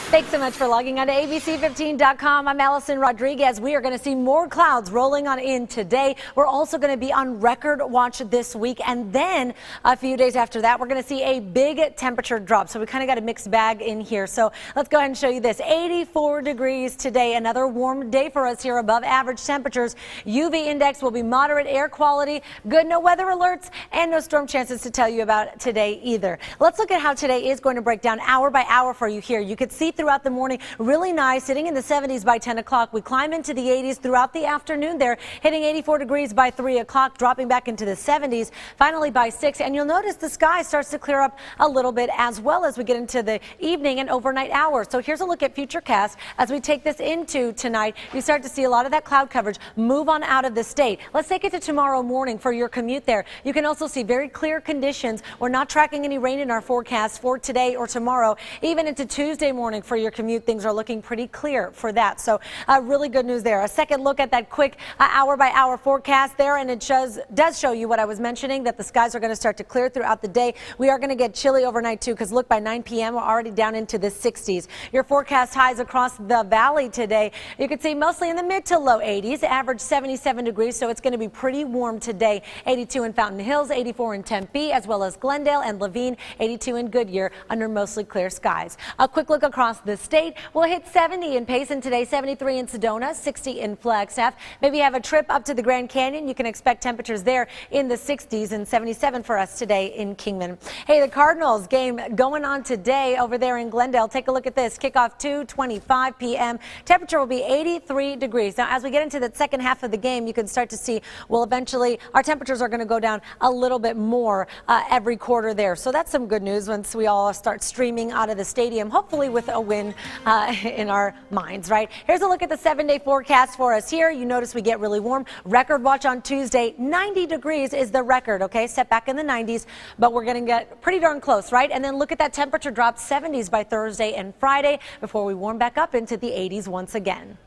Thanks so much for logging on to ABC15.com. I'm Allison Rodriguez. We are going to see more clouds rolling on in today. We're also going to be on record watch this week. And then a few days after that, we're going to see a big temperature drop. So we kind of got a mixed bag in here. So let's go ahead and show you this. 84 degrees today. Another warm day for us here, above average temperatures. UV index will be moderate, air quality good, no weather alerts and no storm chances to tell you about today either. Let's look at how today is going to break down hour by hour for you here. You could see throughout the morning, really nice, sitting in the 70s by 10 o'clock. We climb into the 80s throughout the afternoon there, hitting 84 degrees by 3 o'clock, dropping back into the 70s, finally by 6. And you'll notice the sky starts to clear up a little bit as well as we get into the evening and overnight hours. So here's a look at Futurecast. As we take this into tonight, you start to see a lot of that cloud coverage move on out of the state. Let's take it to tomorrow morning for your commute there. You can also see very clear conditions. We're not tracking any rain in our forecast for today or tomorrow. Even into Tuesday morning for your commute, things are looking pretty clear for that. So really good news there. A second look at that quick hour by hour forecast there, and it does show you what I was mentioning, that the skies are going to start to clear throughout the day. We are going to get chilly overnight too, because look, by 9 p.m. we're already down into the 60s. Your forecast highs across the valley today, you can see mostly in the mid to low 80s, average 77 degrees, so it's going to be pretty warm today. 82 in Fountain Hills, 84 in Tempe, as well as Glendale and Laveen, 82 in Goodyear under mostly clear skies. A quick look across the state. We'll hit 70 in Payson today, 73 in Sedona, 60 in Flagstaff. Maybe have a trip up to the Grand Canyon. You can expect temperatures there in the 60s, and 77 for us today in Kingman. Hey, the Cardinals game going on today over there in Glendale. Take a look at this. Kickoff 2:25 p.m. Temperature will be 83 degrees. Now, as we get into the second half of the game, you can start to see, well, eventually our temperatures are going to go down a little bit more every quarter there. So that's some good news once we all start streaming out of the stadium, hopefully with a win in our minds, right? Here's a look at the 7-day forecast for us here. You notice we get really warm. Record watch on Tuesday. 90 degrees is the record, okay? Set back in the 90s, but we're going to get pretty darn close, right? And then look at that temperature drop, 70s by Thursday and Friday before we warm back up into the 80s once again.